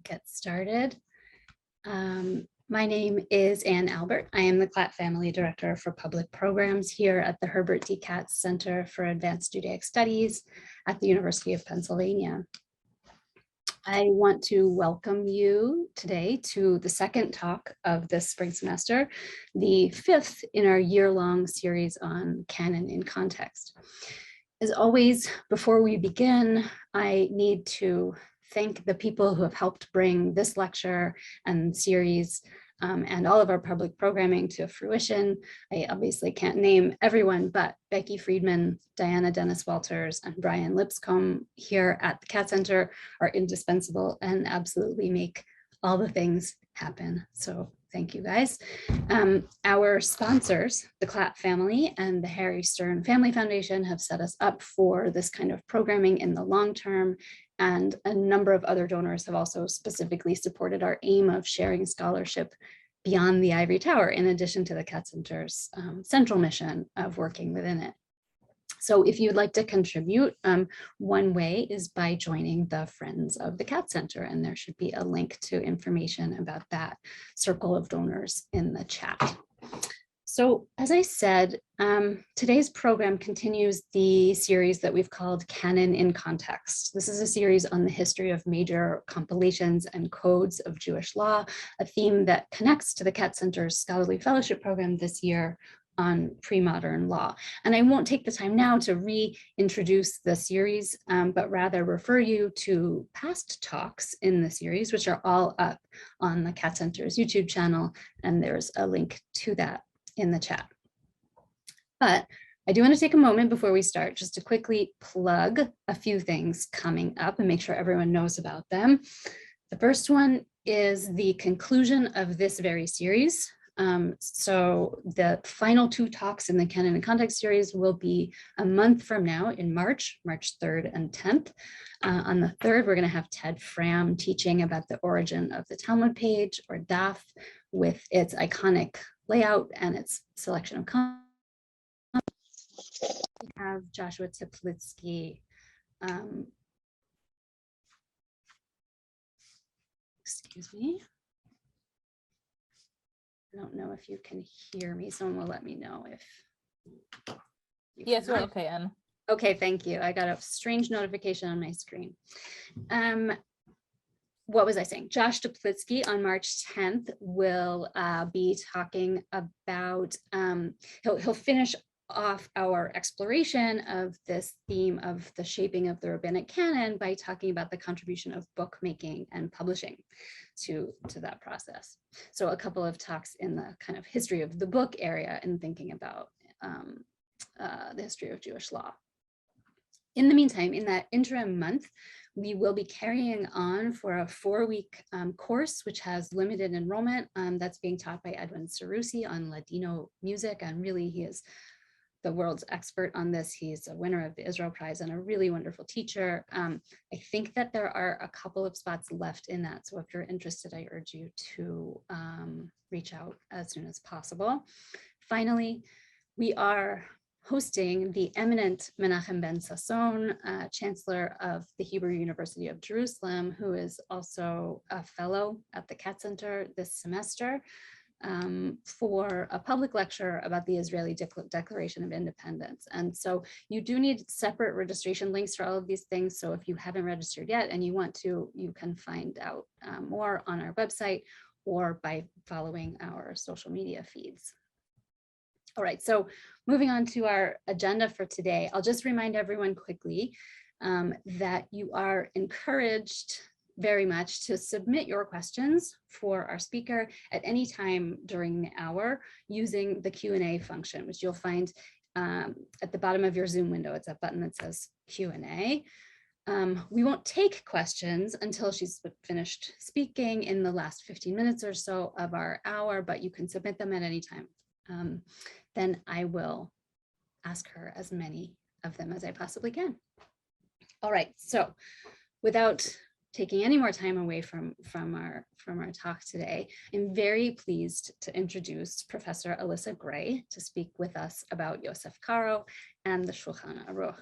get started. My name is Ann Albert. I am the Klatt Family Director for Public Programs here at the Herbert D. Katz Center for Advanced Judaic Studies at the University of Pennsylvania. I want to welcome you today to the second talk of this spring semester, the fifth in our year-long series on canon in context. As always, before we begin, I need to thank the people who have helped bring this lecture and series and all of our public programming to fruition. I obviously can't name everyone, but Becky Friedman, Diana Dennis Walters, and Brian Lipscomb here at the Katz Center are indispensable and absolutely make all the things happen. So thank you guys. Our sponsors, the Klatt family and the Harry Stern Family Foundation, have set us up for this kind of programming in the long term. And a number of other donors have also specifically supported our aim of sharing scholarship beyond the ivory tower, in addition to the Katz Center's central mission of working within it. So if you'd like to contribute, one way is by joining the Friends of the Katz Center, and there should be a link to information about that circle of donors in the chat. So as I said, today's program continues the series that we've called Canon in Context. This is a series on the history of major compilations and codes of Jewish law, a theme that connects to the Katz Center's Scholarly Fellowship Program this year on pre-modern law. And I won't take the time now to reintroduce the series, but rather refer you to past talks in the series, which are all up on the Katz Center's YouTube channel, and there's a link to that in the chat. But I do want to take a moment before we start just to quickly plug a few things coming up and make sure everyone knows about them. The first one is the conclusion of this very series. So the final two talks in the Canon in Context series will be a month from now in March 3rd and 10th. On the 3rd, we're going to have Ted Fram teaching about the origin of the Talmud page, or DAF, with its iconic layout and its selection of content. We have Joshua Teplitsky excuse me. I don't know if you can hear me. Someone will let me know if yes, we're okay, Anne. Okay, thank you. I got a strange notification on my screen. What was I saying? Josh Teplitsky on March 10th will be talking about, he'll finish off our exploration of this theme of the shaping of the rabbinic canon by talking about the contribution of bookmaking and publishing to that process. So a couple of talks in the kind of history of the book area and thinking about the history of Jewish law. In the meantime, in that interim month, we will be carrying on for a 4-week course, which has limited enrollment. That's being taught by Edwin Cerruti on Ladino music, and really he is the world's expert on this. He's a winner of the Israel Prize and a really wonderful teacher. I think that there are a couple of spots left in that. So if you're interested, I urge you to reach out as soon as possible. Finally, we are hosting the eminent Menachem Ben Sasson, Chancellor of the Hebrew University of Jerusalem, who is also a fellow at the Katz Center this semester, for a public lecture about the Israeli Declaration of Independence. And so you do need separate registration links for all of these things. So if you haven't registered yet and you want to, you can find out more on our website or by following our social media feeds. All right, so moving on to our agenda for today, I'll just remind everyone quickly that you are encouraged very much to submit your questions for our speaker at any time during the hour using the Q&A function, which you'll find at the bottom of your Zoom window. It's a button that says Q&A. We won't take questions until she's finished speaking in the last 15 minutes or so of our hour, but you can submit them at any time. Then I will ask her as many of them as I possibly can. All right, so without taking any more time away from our talk today, I'm very pleased to introduce Professor Alyssa Gray to speak with us about Yosef Karo and the Shulhan Arukh.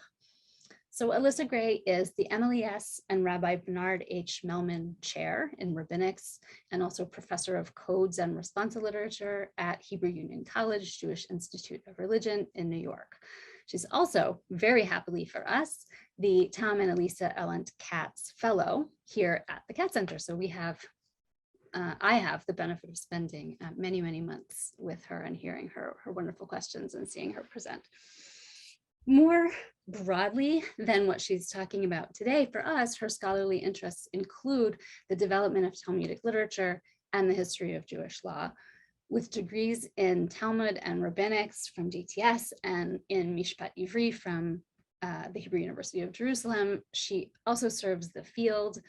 So Alyssa Gray is the Emily S. and Rabbi Bernard H. Melman Chair in Rabbinics and also Professor of Codes and Responsa Literature at Hebrew Union College, Jewish Institute of Religion in New York. She's also, very happily for us, the Tom and Alyssa Ellent Katz Fellow here at the Katz Center. So we have, I have the benefit of spending many, many months with her and hearing her wonderful questions and seeing her present. More broadly than what she's talking about today, for us, her scholarly interests include the development of Talmudic literature and the history of Jewish law. With degrees in Talmud and Rabbinics from DTS and in Mishpat Ivri from the Hebrew University of Jerusalem, she also serves the field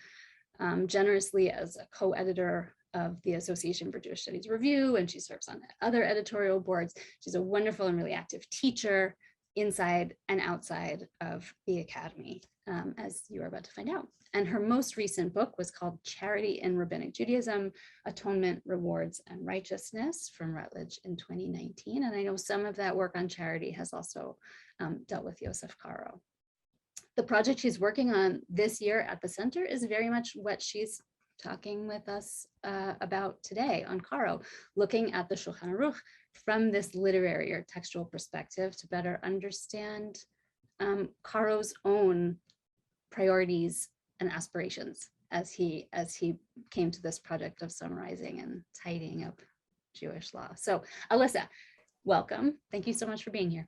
generously as a co-editor of the Association for Jewish Studies Review, and she serves on other editorial boards. She's a wonderful and really active teacher inside and outside of the Academy, as you are about to find out. And her most recent book was called Charity in Rabbinic Judaism, Atonement, Rewards, and Righteousness from Routledge in 2019. And I know some of that work on charity has also dealt with Yosef Karo. The project she's working on this year at the center is very much what she's talking with us about today on Karo, looking at the Shulchan Aruch from this literary or textual perspective to better understand Karo's own priorities and aspirations as he came to this project of summarizing and tidying up Jewish law. So Alyssa, welcome. Thank you so much for being here.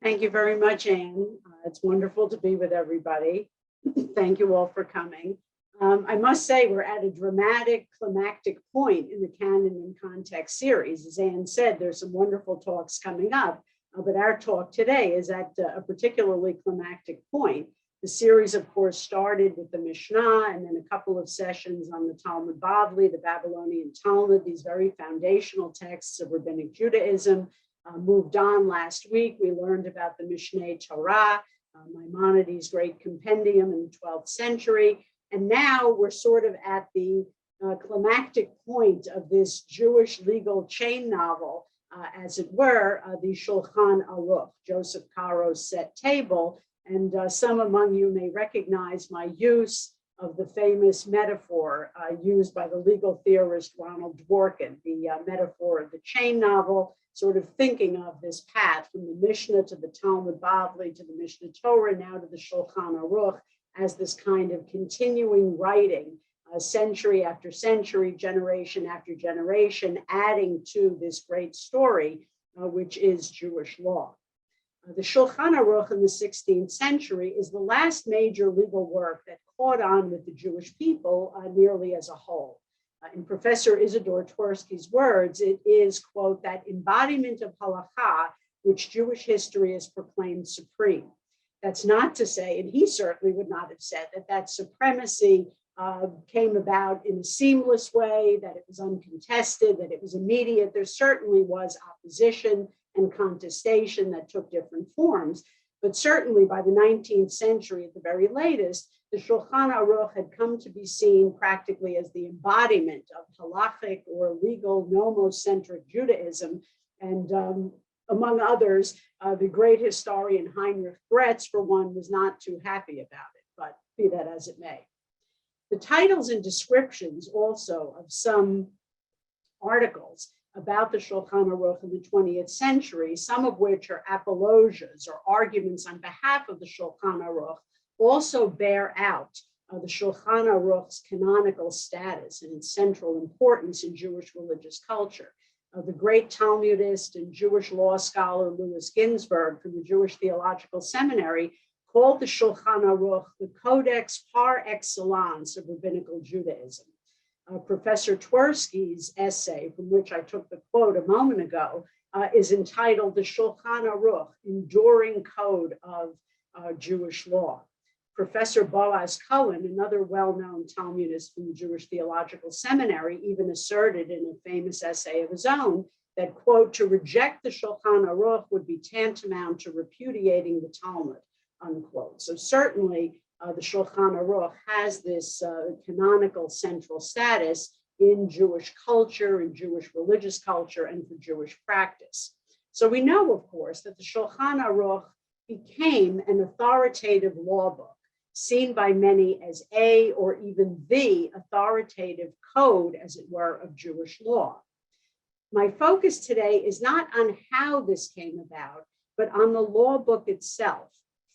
Thank you very much, Anne. It's wonderful to be with everybody. Thank you all for coming. I must say we're at a dramatic climactic point in the Canon in Context series. As Anne said, there's some wonderful talks coming up, but our talk today is at a particularly climactic point. The series, of course, started with the Mishnah and then a couple of sessions on the Talmud Bavli, the Babylonian Talmud, these very foundational texts of Rabbinic Judaism. Moved on last week, we learned about the Mishneh Torah, Maimonides' great compendium in the 12th century. And now we're sort of at the climactic point of this Jewish legal chain novel, as it were, the Shulchan Aruch, Joseph Caro's set table. And some among you may recognize my use of the famous metaphor used by the legal theorist Ronald Dworkin, the metaphor of the chain novel, sort of thinking of this path from the Mishnah to the Talmud Bavli to the Mishnah Torah, now to the Shulchan Aruch, as this kind of continuing writing, century after century, generation after generation, adding to this great story, which is Jewish law. The Shulchan Aruch in the 16th century is the last major legal work that caught on with the Jewish people nearly as a whole. In Professor Isidore Twersky's words, it is, quote, that embodiment of halakha which Jewish history has proclaimed supreme. That's not to say, and he certainly would not have said that supremacy came about in a seamless way, that it was uncontested, that it was immediate. There certainly was opposition and contestation that took different forms. But certainly by the 19th century, at the very latest, the Shulchan Aruch had come to be seen practically as the embodiment of halachic or legal nomocentric Judaism. And among others, the great historian Heinrich Gretz, for one, was not too happy about it, but be that as it may. The titles and descriptions also of some articles about the Shulchan Aruch in the 20th century, some of which are apologias or arguments on behalf of the Shulchan Aruch, also bear out the Shulchan Aruch's canonical status and its central importance in Jewish religious culture. The great Talmudist and Jewish law scholar Louis Ginsburg from the Jewish Theological Seminary called the Shulchan Aruch the codex par excellence of rabbinical Judaism. Professor Twersky's essay, from which I took the quote a moment ago, is entitled The Shulchan Aruch, Enduring Code of Jewish Law. Professor Boaz Cohen, another well-known Talmudist from the Jewish Theological Seminary, even asserted in a famous essay of his own that, quote, to reject the Shulchan Aruch would be tantamount to repudiating the Talmud, unquote. So certainly the Shulchan Aruch has this canonical central status in Jewish culture, in Jewish religious culture, and for Jewish practice. So we know, of course, that the Shulchan Aruch became an authoritative law book, seen by many as a or even the authoritative code, as it were, of Jewish law. My focus today is not on how this came about, but on the law book itself,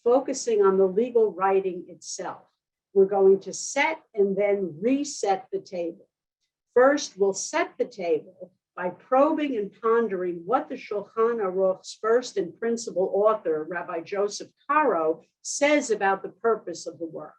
focusing on the legal writing itself. We're going to set and then reset the table. First, we'll set the table by probing and pondering what the Shulhan Aruch's first and principal author, Rabbi Joseph Caro, says about the purpose of the work.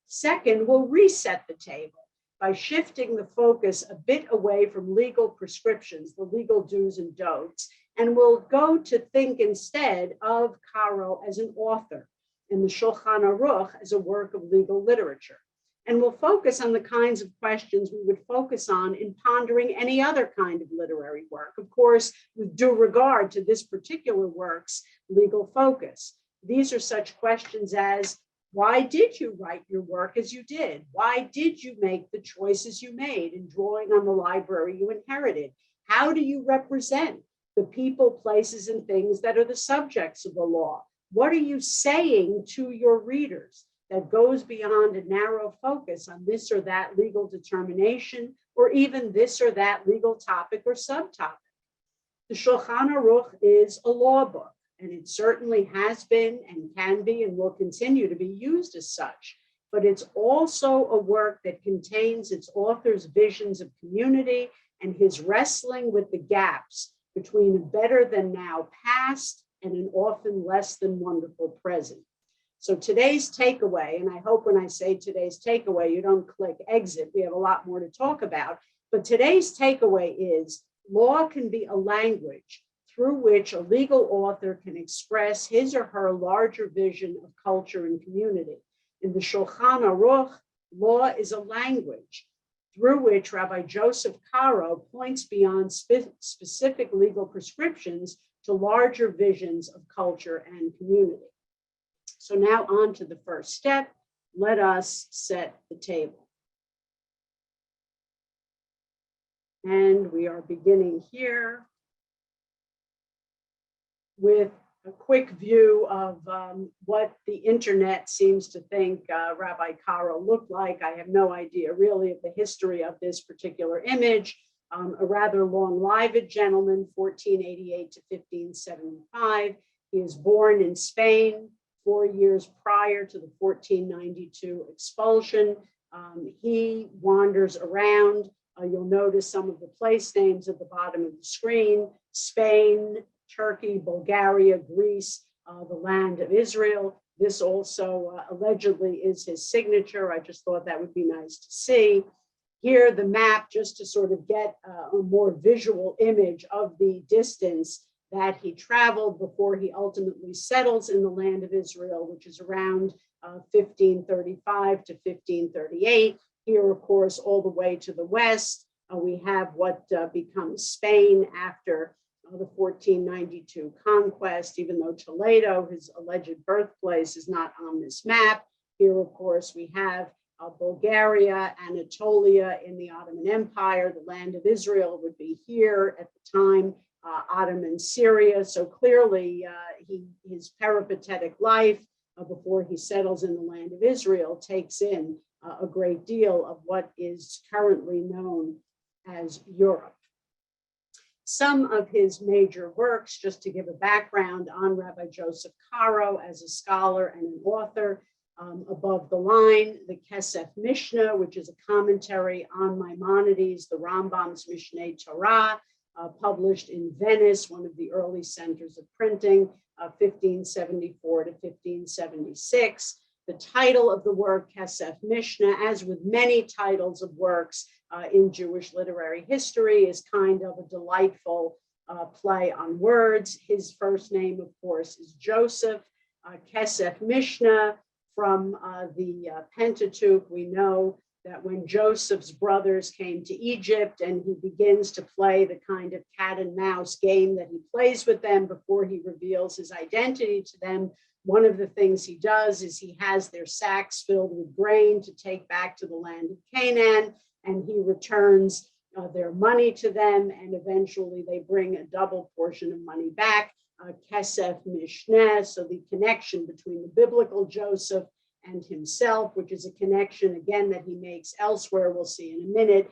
Second, we'll reset the table by shifting the focus a bit away from legal prescriptions, the legal do's and don'ts, and we'll go to think instead of Caro as an author and the Shulchan Aruch as a work of legal literature. And we'll focus on the kinds of questions we would focus on in pondering any other kind of literary work, of course, with due regard to this particular work's legal focus. These are such questions as, why did you write your work as you did? Why did you make the choices you made in drawing on the library you inherited? How do you represent the people, places, and things that are the subjects of the law? What are you saying to your readers that goes beyond a narrow focus on this or that legal determination, or even this or that legal topic or subtopic? The Shulchan Aruch is a law book, and it certainly has been and can be and will continue to be used as such. But it's also a work that contains its author's visions of community and his wrestling with the gaps between a better than now past and an often less than wonderful present. So today's takeaway, and I hope when I say today's takeaway, you don't click exit. We have a lot more to talk about. But today's takeaway is law can be a language through which a legal author can express his or her larger vision of culture and community. In the Shulchan Aruch, law is a language through which Rabbi Joseph Caro points beyond specific legal prescriptions to larger visions of culture and community. So now on to the first step. Let us set the table. And we are beginning here with a quick view of what the internet seems to think Rabbi Caro looked like. I have no idea really of the history of this particular image. A rather long-lived gentleman, 1488 to 1575. He is born in Spain 4 years prior to the 1492 expulsion. He wanders around. You'll notice some of the place names at the bottom of the screen: Spain, Turkey, Bulgaria, Greece, the land of Israel. This also allegedly is his signature. I just thought that would be nice to see. Here, the map, just to sort of get a more visual image of the distance that he traveled before he ultimately settles in the land of Israel, which is around 1535 to 1538. Here, of course, all the way to the west, we have what becomes Spain after the 1492 conquest, even though Toledo, his alleged birthplace, is not on this map. Here, of course, we have Bulgaria, Anatolia in the Ottoman Empire. The land of Israel would be here at the time, Ottoman Syria. So clearly, his peripatetic life before he settles in the land of Israel takes in a great deal of what is currently known as Europe. Some of his major works, just to give a background on Rabbi Joseph Caro as a scholar and an author, above the line, the Kesef Mishnah, which is a commentary on Maimonides, the Rambam's Mishneh Torah, published in Venice, one of the early centers of printing, 1574 to 1576. The title of the work, Kesef Mishnah, as with many titles of works in Jewish literary history, is kind of a delightful play on words. His first name, of course, is Joseph. Kesef Mishnah, from the Pentateuch, we know that when Joseph's brothers came to Egypt and he begins to play the kind of cat and mouse game that he plays with them before he reveals his identity to them, one of the things he does is he has their sacks filled with grain to take back to the land of Canaan, and he returns their money to them, and eventually they bring a double portion of money back Kesef Mishneh, so the connection between the biblical Joseph and himself, which is a connection, again, that he makes elsewhere, we'll see in a minute,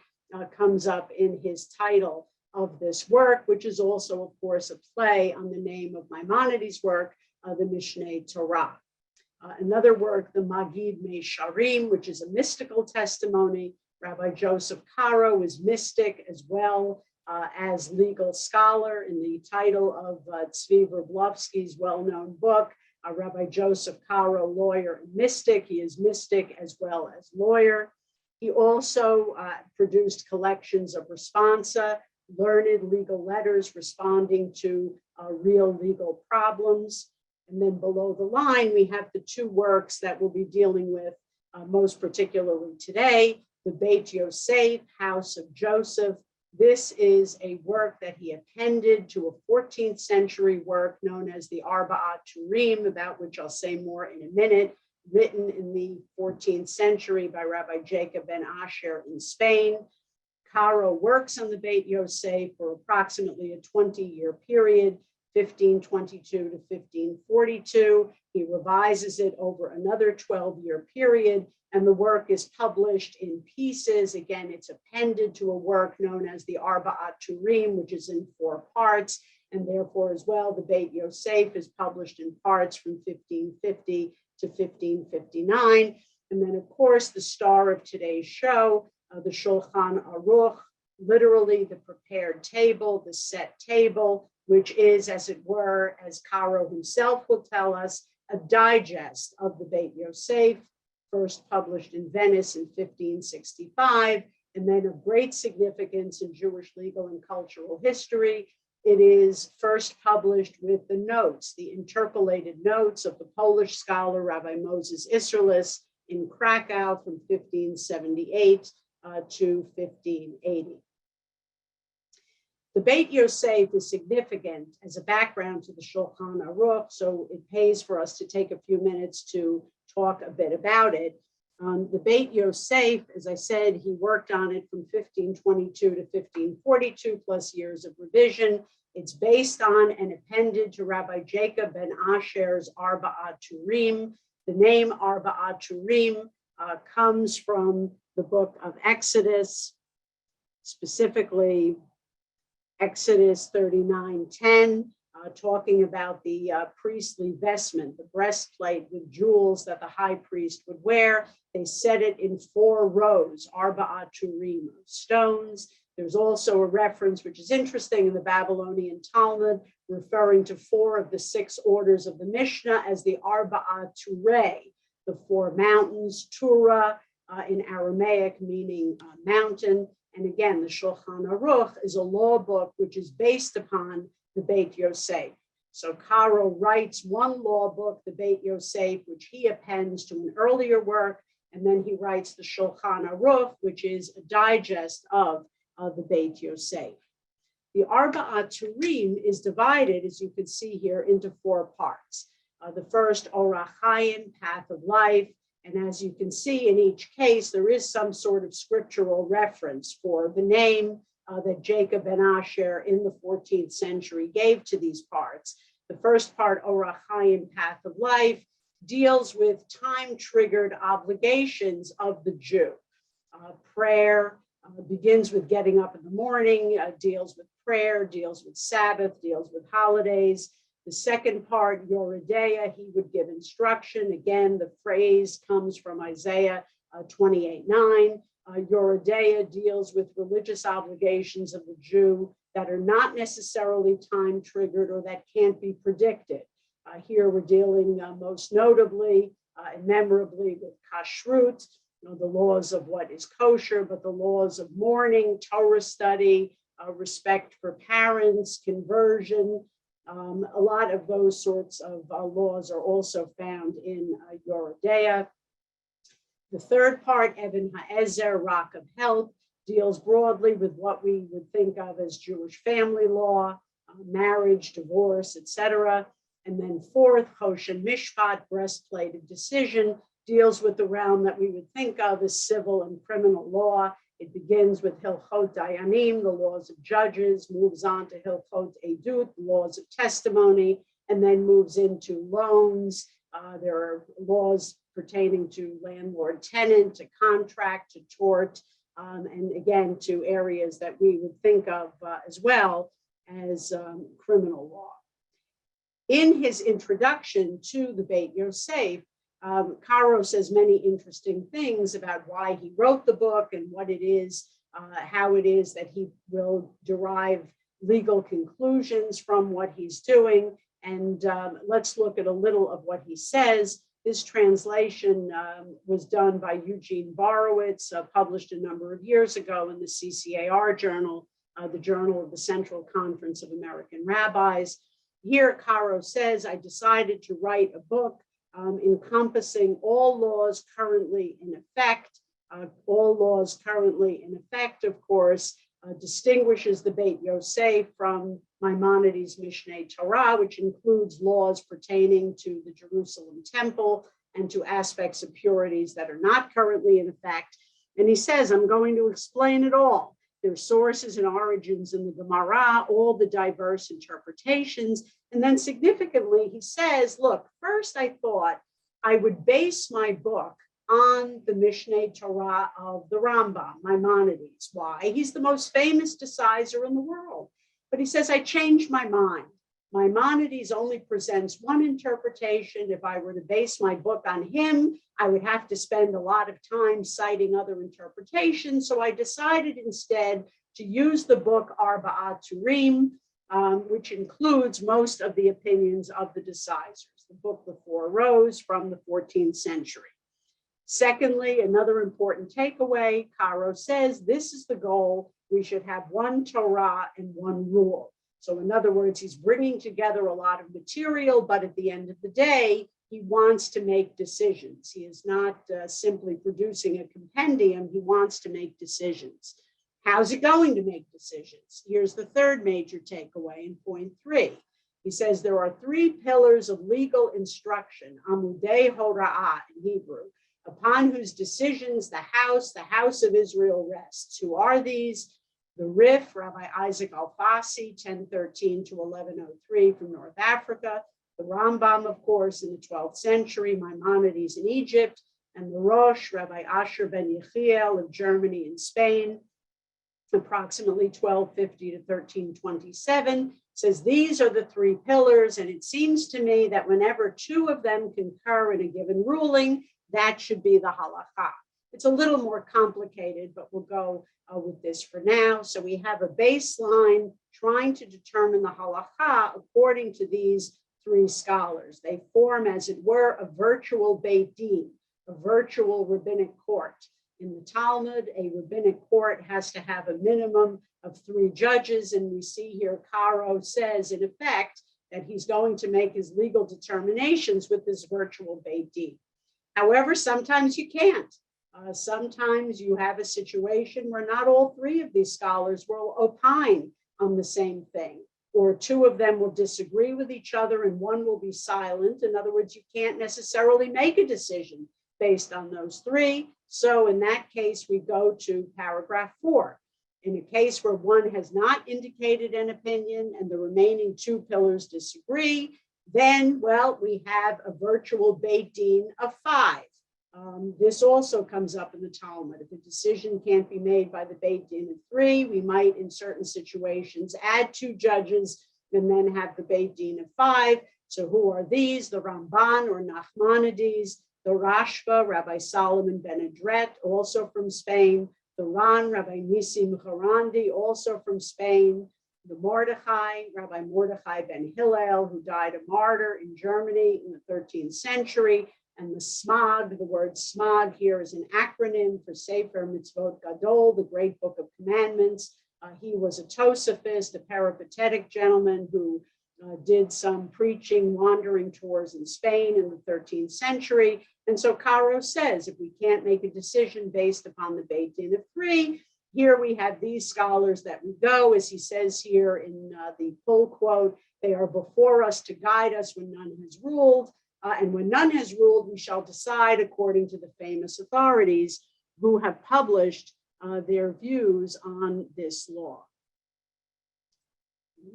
comes up in his title of this work, which is also, of course, a play on the name of Maimonides' work, the Mishneh Torah. Another work, the Magid Meisharim, which is a mystical testimony. Rabbi Joseph Caro is mystic as well as legal scholar in the title of Tzvi Vrblovsky's well-known book, Rabbi Joseph Caro, lawyer and mystic. He is mystic as well as lawyer. He also produced collections of responsa, learned legal letters responding to real legal problems. And then below the line, we have the two works that we'll be dealing with most particularly today, the Beit Yosef, House of Joseph. This is a work that he appended to a 14th century work known as the Arba'at Turim, about which I'll say more in a minute, written in the 14th century by Rabbi Jacob ben Asher in Spain. Caro works on the Beit Yosef for approximately a 20-year period, 1522 to 1542. He revises it over another 12-year period, and the work is published in pieces. Again, it's appended to a work known as the Arba'at Turim, which is in 4 parts, and therefore as well, the Beit Yosef is published in parts from 1550 to 1559. And then, of course, the star of today's show, the Shulhan Arukh, literally the prepared table, the set table, which is, as it were, as Caro himself will tell us, a digest of the Beit Yosef, first published in Venice in 1565, and then of great significance in Jewish legal and cultural history. It is first published with the notes, the interpolated notes of the Polish scholar Rabbi Moses Isserles in Krakow from 1578 to 1580. The Beit Yosef is significant as a background to the Shulchan Aruch, so it pays for us to take a few minutes to talk a bit about it. The Beit Yosef, as I said, he worked on it from 1522 to 1542, plus years of revision. It's based on and appended to Rabbi Jacob ben Asher's Arba'at Turim. The name Arba'at Turim comes from the book of Exodus, specifically Exodus 39:10, talking about the priestly vestment, the breastplate with jewels that the high priest would wear. They set it in 4 rows, Arba'at Turim, of stones. There's also a reference, which is interesting, in the Babylonian Talmud, referring to 4 of the 6 orders of the Mishnah as the Arba'at Turei, the 4 mountains, Tura in Aramaic, meaning mountain. And again, the Shulchan Aruch is a law book which is based upon the Beit Yosef. So Caro writes one law book, the Beit Yosef, which he appends to an earlier work, and then he writes the Shulchan Aruch, which is a digest of the Beit Yosef. The Arba'at Turim is divided, as you can see here, into 4 parts. The first, Orach Chaim, path of life. And as you can see in each case, there is some sort of scriptural reference for the name that Jacob ben Asher in the 14th century gave to these parts. The first part, Orach Chaim, path of life, deals with time-triggered obligations of the Jew. Prayer begins with getting up in the morning, deals with prayer, deals with Sabbath, deals with holidays. The second part, Yoredeah, he would give instruction. Again, the phrase comes from Isaiah 28:9. Yoredeah deals with religious obligations of the Jew that are not necessarily time-triggered or that can't be predicted. Here we're dealing most notably and memorably with kashrut, the laws of what is kosher, but the laws of mourning, Torah study, respect for parents, conversion. A lot of those sorts of laws are also found in Yoredeah. The third part, Even Ha'ezer, Rock of Help, deals broadly with what we would think of as Jewish family law, marriage, divorce, etc. And then fourth, Choshen Mishpat, breastplate of decision, deals with the realm that we would think of as civil and criminal law. It begins with Hilchot Dayanim, the laws of judges, moves on to Hilchot Edut, the laws of testimony, and then moves into loans. There are laws pertaining to landlord-tenant, to contract, to tort, and again, to areas that we would think of as well as criminal law. In his introduction to the Beit Yosef, Caro says many interesting things about why he wrote the book and what it is, how it is that he will derive legal conclusions from what he's doing. And let's look at a little of what he says. This translation was done by Eugene Borowitz, published a number of years ago in the CCAR journal, the Journal of the Central Conference of American Rabbis. Here, Caro says, I decided to write a book encompassing all laws currently in effect. All laws currently in effect, of course, distinguishes the Beit Yosef from Maimonides' Mishneh Torah, which includes laws pertaining to the Jerusalem temple and to aspects of purities that are not currently in effect. And he says, I'm going to explain it all. There's sources and origins in the Gemara, all the diverse interpretations. And then significantly, he says, look, first I thought I would base my book on the Mishneh Torah of the Rambam, Maimonides. Why? He's the most famous decisor in the world. But he says, I changed my mind. Maimonides only presents one interpretation. If I were to base my book on him, I would have to spend a lot of time citing other interpretations. So I decided instead to use the book Arba'at Turim, which includes most of the opinions of the decisors, the book The Four Rows from the 14th century. Secondly, another important takeaway, Caro says, this is the goal. We should have one Torah and one rule. So in other words, he's bringing together a lot of material, but at the end of the day, he wants to make decisions. He is not simply producing a compendium. He wants to make decisions. How's it going to make decisions? Here's the third major takeaway in point 3. He says there are 3 pillars of legal instruction, Amudei Hora'ah in Hebrew, upon whose decisions the house of Israel rests. Who are these? The Rif, Rabbi Isaac Alfasi, 1013 to 1103 from North Africa. The Rambam, of course, in the 12th century, Maimonides in Egypt, and the Rosh, Rabbi Asher ben Yechiel of Germany and Spain, approximately 1250 to 1327, says these are the 3 pillars. And it seems to me that whenever 2 of them concur in a given ruling, that should be the halakha. It's a little more complicated, but we'll go with this for now. So we have a baseline trying to determine the halakha according to these 3 scholars. They form, as it were, a virtual Beit Din, a virtual rabbinic court. In the Talmud, a rabbinic court has to have a minimum of 3 judges. And we see here, Caro says, in effect, that he's going to make his legal determinations with this virtual Beit Din. However, sometimes you can't. Sometimes you have a situation where not all 3 of these scholars will opine on the same thing, or 2 of them will disagree with each other and one will be silent. In other words, you can't necessarily make a decision based on those 3. So in that case, we go to paragraph 4. In a case where one has not indicated an opinion and the remaining 2 pillars disagree, then, well, we have a virtual Beit Din of 5. This also comes up in the Talmud. If a decision can't be made by the Beit Din of 3, we might, in certain situations, add 2 judges and then have the Beit Din of 5. So who are these? The Ramban or Nachmanides, the Rashba, Rabbi Solomon ben Adret, also from Spain, the Ran, Rabbi Nisim Harandi, also from Spain, the Mordechai, Rabbi Mordechai ben Hillel, who died a martyr in Germany in the 13th century, and the Smag. The word Smag here is an acronym for Sefer Mitzvot Gadol, the Great Book of Commandments. He was a Tosaphist, a peripatetic gentleman who did some preaching, wandering tours in Spain in the 13th century. And so Caro says, if we can't make a decision based upon the Beit Din of 3, here we have these scholars that we go, as he says here in the full quote, they are before us to guide us when none has ruled. And when none has ruled, we shall decide according to the famous authorities who have published their views on this law.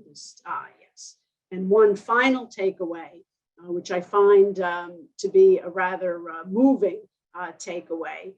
Yes. And one final takeaway, which I find to be a rather moving takeaway.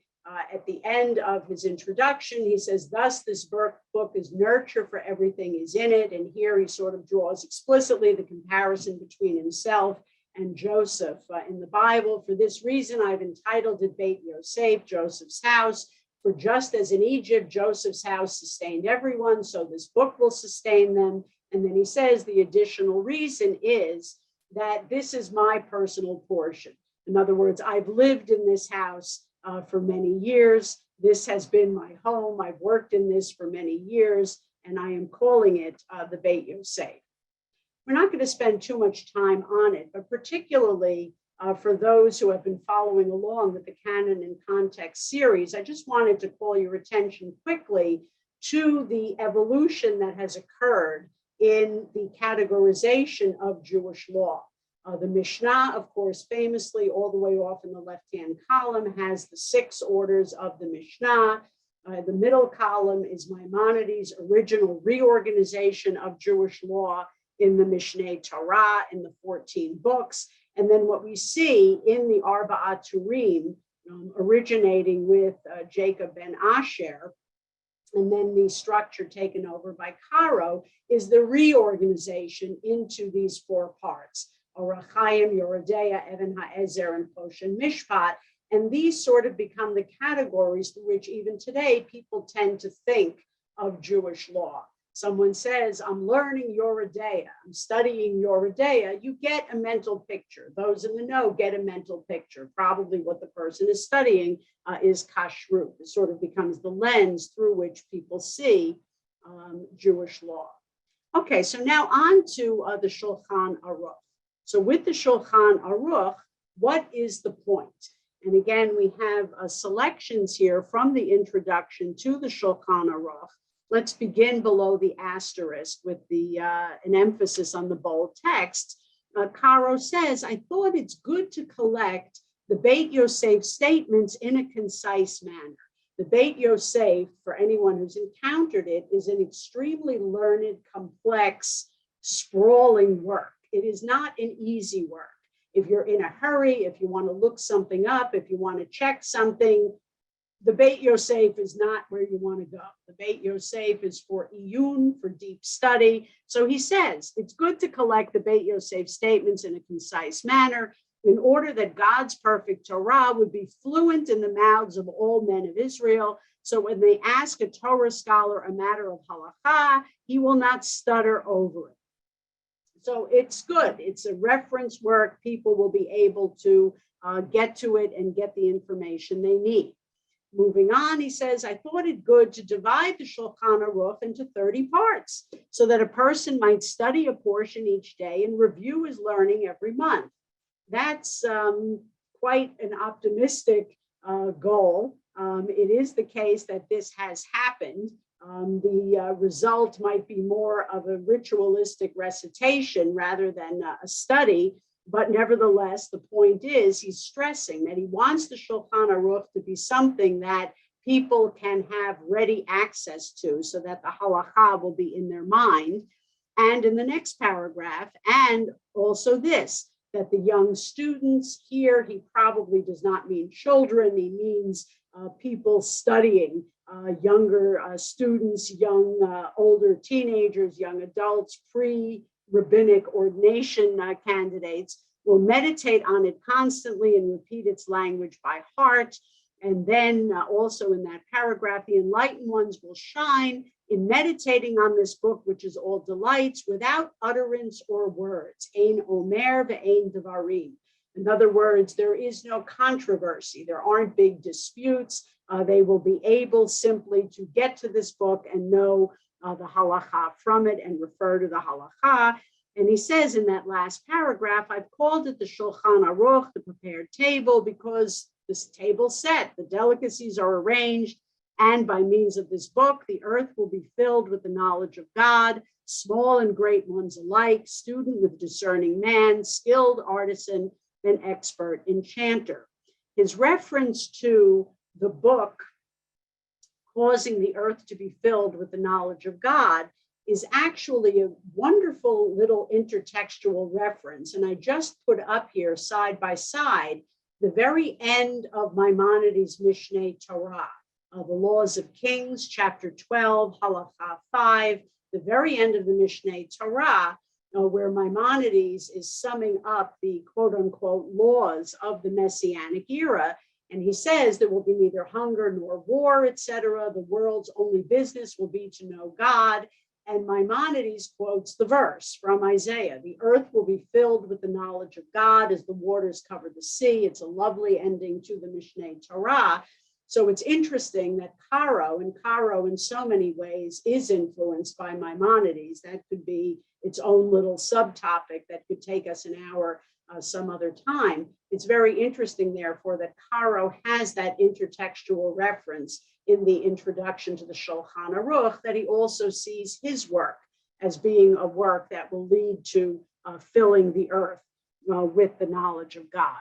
At the end of his introduction, he says, thus this book is nurture for everything is in it. And here he sort of draws explicitly the comparison between himself and Joseph in the Bible. For this reason, I've entitled it Beit Yosef, Joseph's house. For just as in Egypt, Joseph's house sustained everyone, so this book will sustain them. And then he says the additional reason is that this is my personal portion. In other words, I've lived in this house for many years. This has been my home. I've worked in this for many years, and I am calling it the Beit Yosef. We're not going to spend too much time on it, but particularly for those who have been following along with the Canon and Context series, I just wanted to call your attention quickly to the evolution that has occurred in the categorization of Jewish law. The Mishnah, of course, famously all the way off in the left-hand column has the 6 orders of the Mishnah. The middle column is Maimonides' original reorganization of Jewish law in the Mishneh Torah in the 14 books. And then what we see in the Arba'a Turim, originating with Jacob ben Asher, and then the structure taken over by Caro, is the reorganization into these 4 parts. Orach Chaim, Yoredeah, Even HaEzer, and Choshen Mishpat. And these sort of become the categories through which even today people tend to think of Jewish law. Someone says, I'm learning Yoredeah, I'm studying Yoredeah, you get a mental picture. Those in the know get a mental picture. Probably what the person is studying is kashrut. It sort of becomes the lens through which people see Jewish law. Okay, so now on to the Shulhan Arukh. So with the Shulhan Arukh, what is the point? And again, we have selections here from the introduction to the Shulchan Arukh. Let's begin below the asterisk with an emphasis on the bold text. Caro says, I thought it's good to collect the Beit Yosef statements in a concise manner. The Beit Yosef, for anyone who's encountered it, is an extremely learned, complex, sprawling work. It is not an easy work. If you're in a hurry, if you want to look something up, if you want to check something, the Beit Yosef is not where you want to go. The Beit Yosef is for iyun, for deep study. So he says, it's good to collect the Beit Yosef statements in a concise manner in order that God's perfect Torah would be fluent in the mouths of all men of Israel. So when they ask a Torah scholar a matter of halakha, he will not stutter over it. So it's good. It's a reference work. People will be able to get to it and get the information they need. Moving on, he says, I thought it good to divide the Shulchan Arukh into 30 parts so that a person might study a portion each day and review his learning every month. That's quite an optimistic goal. It is the case that this has happened. The result might be more of a ritualistic recitation rather than a study. But nevertheless, the point is he's stressing that he wants the Shulchan Arukh to be something that people can have ready access to so that the halakha will be in their mind. And in the next paragraph, and also this, that the young students here, he probably does not mean children, he means people studying, younger students, young, older teenagers, young adults, pre-rabbinic ordination candidates will meditate on it constantly and repeat its language by heart. And then also in that paragraph, the enlightened ones will shine in meditating on this book, which is all delights, without utterance or words. Ein omer ve'ein devarim. In other words, there is no controversy. There aren't big disputes. They will be able simply to get to this book and know the halakha from it and refer to the halakha. And he says in that last paragraph, I've called it the Shulchan Arukh, the prepared table, because this table set, the delicacies are arranged, and by means of this book, the earth will be filled with the knowledge of God, small and great ones alike, student with discerning man, skilled artisan, and expert enchanter. His reference to the book causing the earth to be filled with the knowledge of God is actually a wonderful little intertextual reference. And I just put up here side by side the very end of Maimonides' Mishneh Torah, the Laws of Kings, chapter 12, Halakha 5, the very end of the Mishneh Torah, where Maimonides is summing up the quote unquote laws of the Messianic era. And he says there will be neither hunger nor war, etc. The world's only business will be to know God. And Maimonides quotes the verse from Isaiah: the earth will be filled with the knowledge of God as the waters cover the sea. It's a lovely ending to the Mishneh Torah. So it's interesting that Caro in so many ways is influenced by Maimonides. That could be its own little subtopic that could take us an hour some other time. It's very interesting, therefore, that Caro has that intertextual reference in the introduction to the Shulhan Arukh, that he also sees his work as being a work that will lead to filling the earth with the knowledge of God.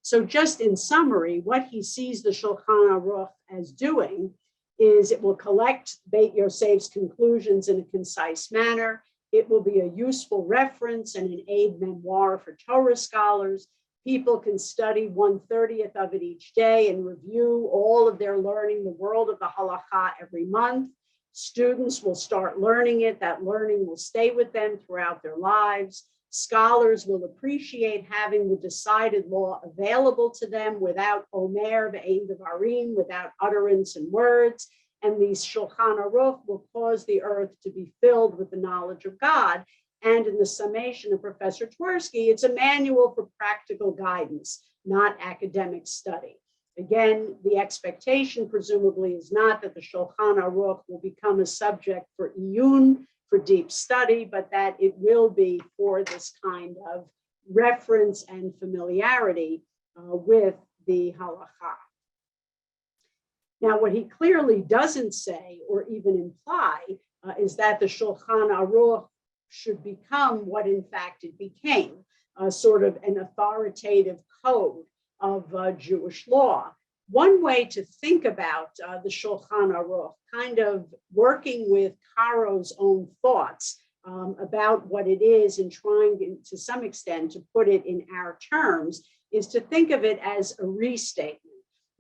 So just in summary, what he sees the Shulchan Arukh as doing is it will collect Beit Yosef's conclusions in a concise manner. It will be a useful reference and an aid memoir for Torah scholars. People can study 1/30th of it each day and review all of their learning, the world of the halakha, every month. Students will start learning it. That learning will stay with them throughout their lives. Scholars will appreciate having the decided law available to them without omer ve'ein devarim, without utterance and words. And the Shulchan Arukh will cause the earth to be filled with the knowledge of God. And in the summation of Professor Twersky, it's a manual for practical guidance, not academic study. Again, the expectation presumably is not that the Shulchan Arukh will become a subject for iyun, for deep study, but that it will be for this kind of reference and familiarity with the halakha. Now, what he clearly doesn't say or even imply is that the Shulchan Arukh should become what in fact it became, sort of an authoritative code of Jewish law. One way to think about the Shulchan Arukh, kind of working with Caro's own thoughts about what it is and trying to some extent to put it in our terms, is to think of it as a restatement.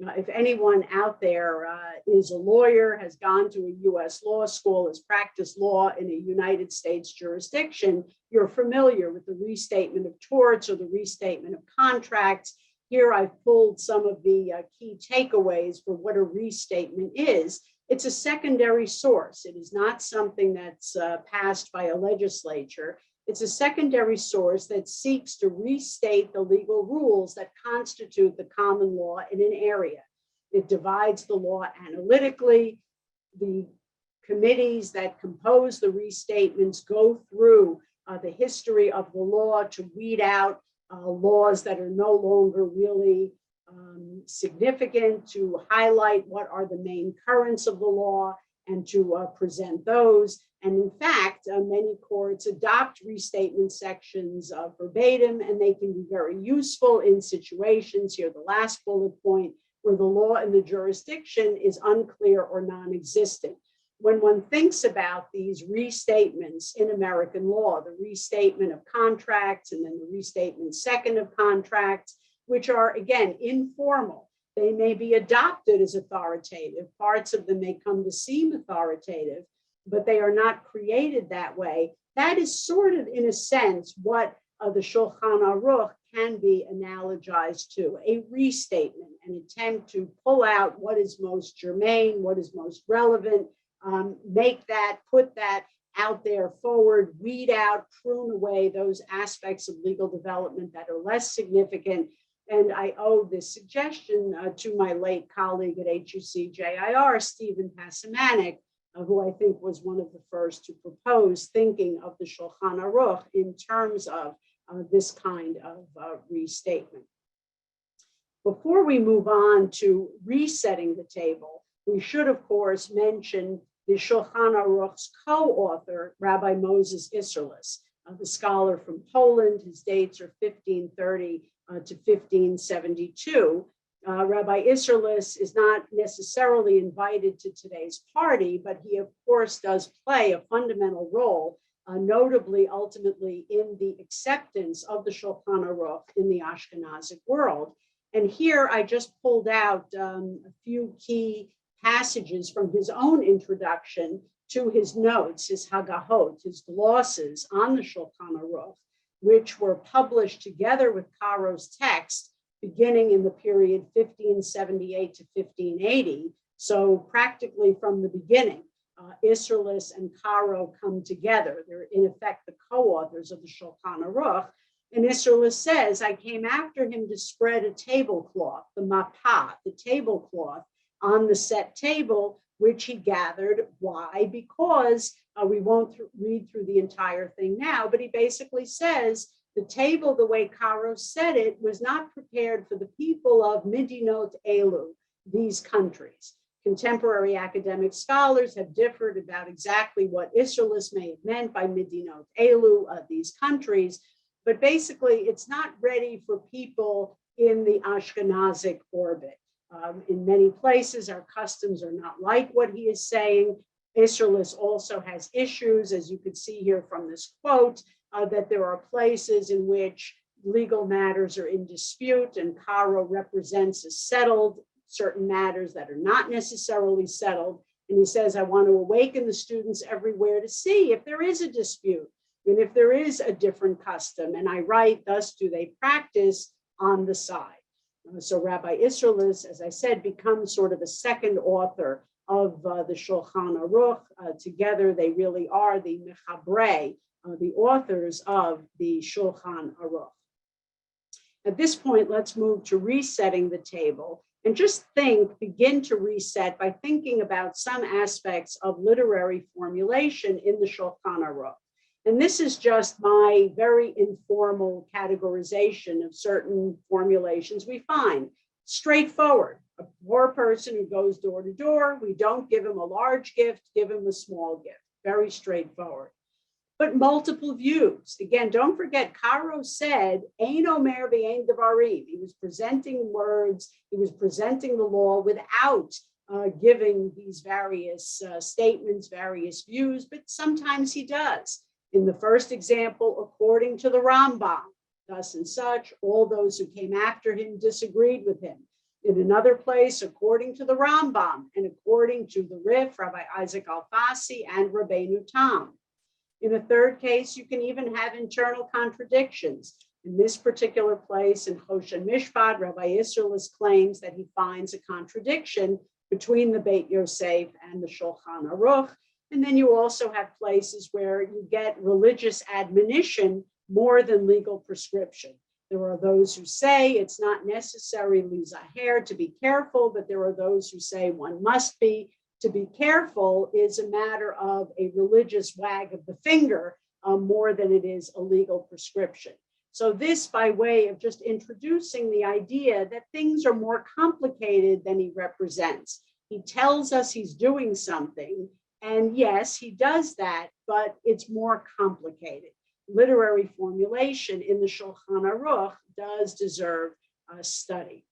If anyone out there is a lawyer, has gone to a US law school, has practiced law in a United States jurisdiction, you're familiar with the restatement of torts or the restatement of contracts. Here I've pulled some of the key takeaways for what a restatement is. It's a secondary source. It is not something that's passed by a legislature. It's a secondary source that seeks to restate the legal rules that constitute the common law in an area. It divides the law analytically. The committees that compose the restatements go through the history of the law to weed out laws that are no longer really significant, to highlight what are the main currents of the law and to present those. And in fact, many courts adopt restatement sections verbatim, and they can be very useful in situations, here the last bullet point, where the law in the jurisdiction is unclear or non-existent. When one thinks about these restatements in American law, the restatement of contracts and then the restatement second of contracts, which are, again, informal. They may be adopted as authoritative. Parts of them may come to seem authoritative, but they are not created that way. That is sort of, in a sense, what the Shulchan Arukh can be analogized to, a restatement, an attempt to pull out what is most germane, what is most relevant, make that, put that out there forward, weed out, prune away those aspects of legal development that are less significant. And I owe this suggestion to my late colleague at HUC-JIR, Stephen Pasamanik, who I think was one of the first to propose thinking of the Shulchan Arukh in terms of this kind of restatement. Before we move on to resetting the table, we should, of course, mention the Shulchan Arukh's co-author, Rabbi Moses Isserles, the scholar from Poland. His dates are 1530 to 1572. Rabbi Isserlis is not necessarily invited to today's party, but he, of course, does play a fundamental role, notably, ultimately, in the acceptance of the Shulchan Aruch in the Ashkenazic world. And here I just pulled out a few key passages from his own introduction to his notes, his Hagahot, his glosses on the Shulchan Aruch, which were published together with Caro's text beginning in the period 1578 to 1580. So practically from the beginning, Isserlis and Caro come together. They're in effect the co-authors of the Shulchan Aruch. And Isserlis says, I came after him to spread a tablecloth, the mapah, the tablecloth, on the set table, which he gathered. Why? Because we won't read through the entire thing now, but he basically says the table, the way Caro said it, was not prepared for the people of Midinot Elu, these countries. Contemporary academic scholars have differed about exactly what Isserlis may have meant by Midinot Elu, these countries, but basically it's not ready for people in the Ashkenazic orbit. In many places, our customs are not like what he is saying. Isserlis also has issues, as you could see here from this quote, that there are places in which legal matters are in dispute, and Caro represents as settled certain matters that are not necessarily settled. And he says, I want to awaken the students everywhere to see if there is a dispute and if there is a different custom. And I write, thus do they practice on the side. So Rabbi Isserlis, as I said, becomes sort of a second author of the Shulchan Aruch. Together, they really are the mechabrei, the authors of the Shulchan Aruch. At this point, let's move to resetting the table and just begin to reset by thinking about some aspects of literary formulation in the Shulchan Aruch. And this is just my very informal categorization of certain formulations we find. Straightforward. A poor person who goes door to door, we don't give him a large gift, give him a small gift. Very straightforward. But multiple views. Again, don't forget, Caro said, Ein omer v'ein devarim. He was presenting words, he was presenting the law without giving these various statements, various views, but sometimes he does. In the first example, according to the Rambam, thus and such, all those who came after him disagreed with him. In another place, according to the Rambam, and according to the Rif, Rabbi Isaac Alfasi, and Rabbeinu Tam. In a third case, you can even have internal contradictions. In this particular place, in Choshen Mishpat, Rabbi Isserlis claims that he finds a contradiction between the Beit Yosef and the Shulchan Aruch. And then you also have places where you get religious admonition more than legal prescription. There are those who say it's not necessarily zaher to be careful, but there are those who say one must be. To be careful is a matter of a religious wag of the finger more than it is a legal prescription. So this by way of just introducing the idea that things are more complicated than he represents. He tells us he's doing something, and yes, he does that, but it's more complicated. Literary formulation in the Shulchan Aruch does deserve a study.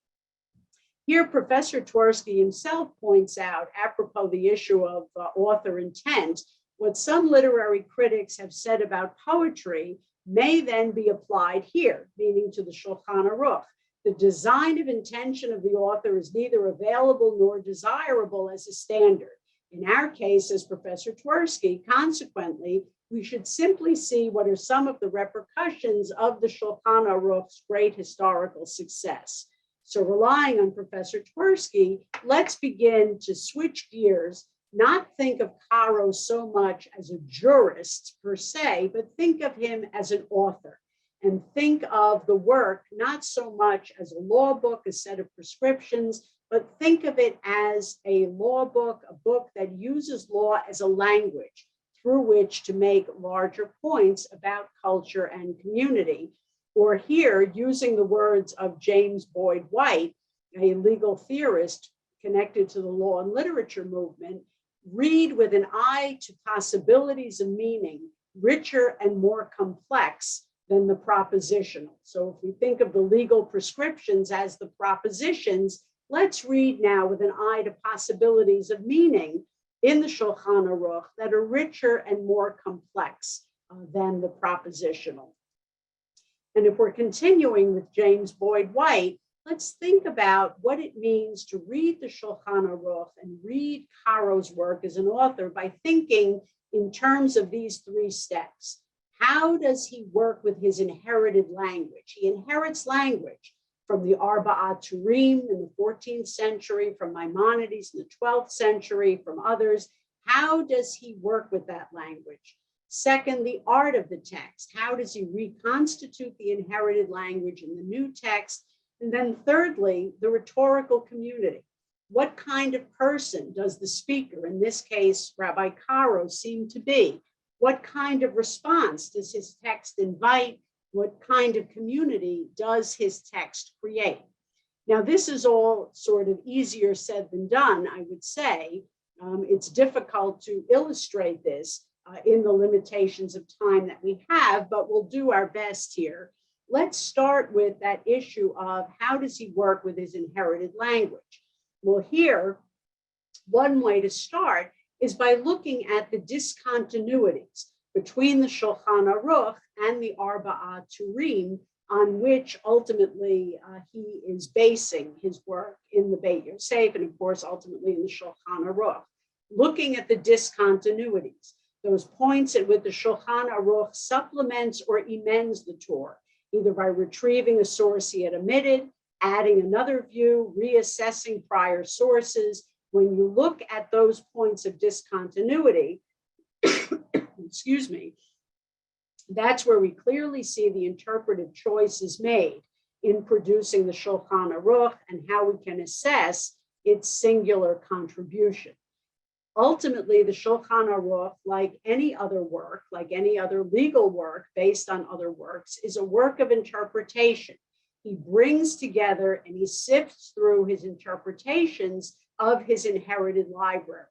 Here, Professor Twersky himself points out, apropos the issue of author intent, what some literary critics have said about poetry may then be applied here, meaning to the Shulchan Aruch. The design of intention of the author is neither available nor desirable as a standard. In our case, as Professor Twersky, consequently, we should simply see what are some of the repercussions of the Shulchan Aruch's great historical success. So relying on Professor Twersky, let's begin to switch gears, not think of Caro so much as a jurist per se, but think of him as an author and think of the work not so much as a law book, a set of prescriptions, but think of it as a law book, a book that uses law as a language through which to make larger points about culture and community. Or here, using the words of James Boyd White, a legal theorist connected to the law and literature movement, read with an eye to possibilities of meaning, richer and more complex than the propositional. So if we think of the legal prescriptions as the propositions, let's read now with an eye to possibilities of meaning in the Shulchan Aruch that are richer and more complex than the propositional. And if we're continuing with James Boyd White, let's think about what it means to read the Shulchan Aruch and read Caro's work as an author by thinking in terms of these three steps. How does he work with his inherited language? He inherits language from the Arba'at Turim in the 14th century, from Maimonides in the 12th century, from others. How does he work with that language? Second, the art of the text. How does he reconstitute the inherited language in the new text? And then thirdly, the rhetorical community. What kind of person does the speaker, in this case, Rabbi Caro, seem to be? What kind of response does his text invite? What kind of community does his text create? Now, this is all sort of easier said than done, I would say. It's difficult to illustrate this in the limitations of time that we have, but we'll do our best here. Let's start with that issue of how does he work with his inherited language? Well, here, one way to start is by looking at the discontinuities between the Shulchan Aruch and the Arba'at Turim, on which ultimately he is basing his work in the Beit Yosef, and of course, ultimately in the Shulchan Aruch. Looking at the discontinuities, those points at which the Shulchan Aruch supplements or amends the Torah, either by retrieving a source he had omitted, adding another view, reassessing prior sources. When you look at those points of discontinuity, excuse me, that's where we clearly see the interpretive choices made in producing the Shulchan Aruch and how we can assess its singular contribution. Ultimately, the Shulchan Aruch, like any other work, like any other legal work based on other works, is a work of interpretation. He brings together and he sifts through his interpretations of his inherited library.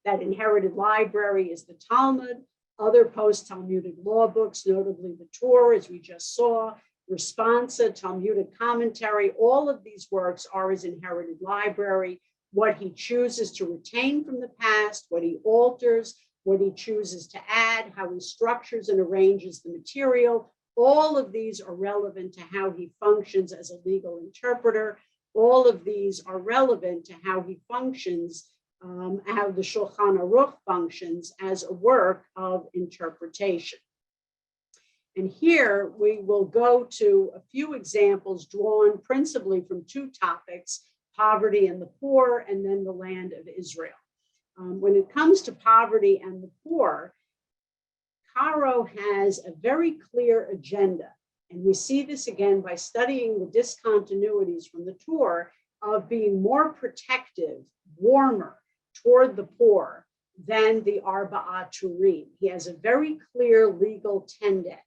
That inherited library is the Talmud, other post-Talmudic law books, notably the Torah, as we just saw, Responsa, Talmudic commentary. All of these works are his inherited library. What he chooses to retain from the past, what he alters, what he chooses to add, how he structures and arranges the material. All of these are relevant to how he functions as a legal interpreter. All of these are relevant to how he functions, how the Shulchan Aruch functions as a work of interpretation. And here we will go to a few examples drawn principally from two topics, poverty and the poor, and then the land of Israel. When it comes to poverty and the poor, Caro has a very clear agenda. And we see this again by studying the discontinuities from the Torah of being more protective, warmer toward the poor than the Arba'at Turim. He has a very clear legal tendency.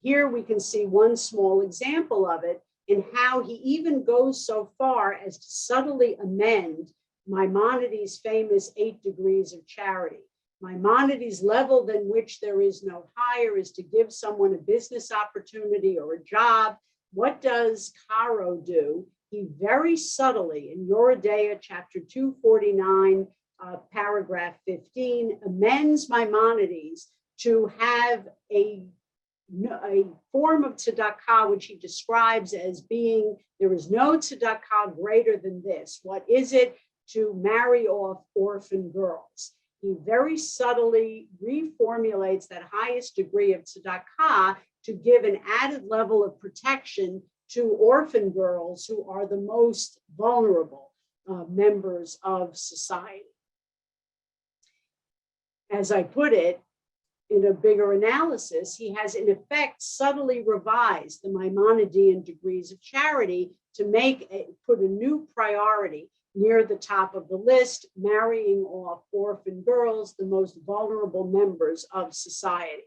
Here we can see one small example of it in how he even goes so far as to subtly amend Maimonides' famous 8 degrees of charity. Maimonides' level than which there is no higher is to give someone a business opportunity or a job. What does Caro do? He very subtly, in Yoredeah chapter 249, paragraph 15, amends Maimonides to have a form of tzedakah, which he describes as being, there is no tzedakah greater than this. What is it? To marry off orphan girls. He very subtly reformulates that highest degree of tzedakah to give an added level of protection to orphan girls who are the most vulnerable members of society. As I put it, in a bigger analysis, he has in effect subtly revised the Maimonidean degrees of charity to put a new priority near the top of the list, marrying off orphan girls, the most vulnerable members of society.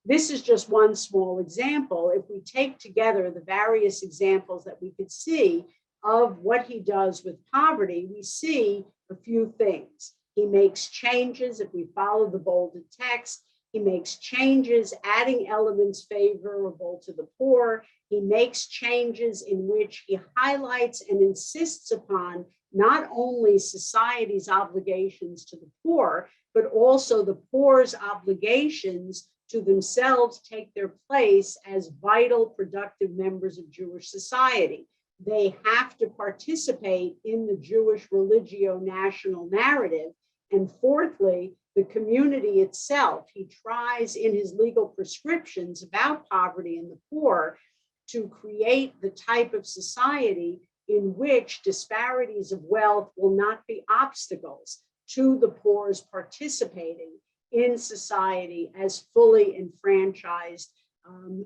This is just one small example. If we take together the various examples that we could see of what he does with poverty, we see a few things. He makes changes. If we follow the bolded text, He makes changes, adding elements favorable to the poor. He makes changes in which he highlights and insists upon not only society's obligations to the poor, but also the poor's obligations to themselves take their place as vital, productive members of Jewish society. They have to participate in the Jewish religio-national narrative. And fourthly, the community itself. He tries in his legal prescriptions about poverty and the poor to create the type of society in which disparities of wealth will not be obstacles to the poor's participating in society as fully enfranchised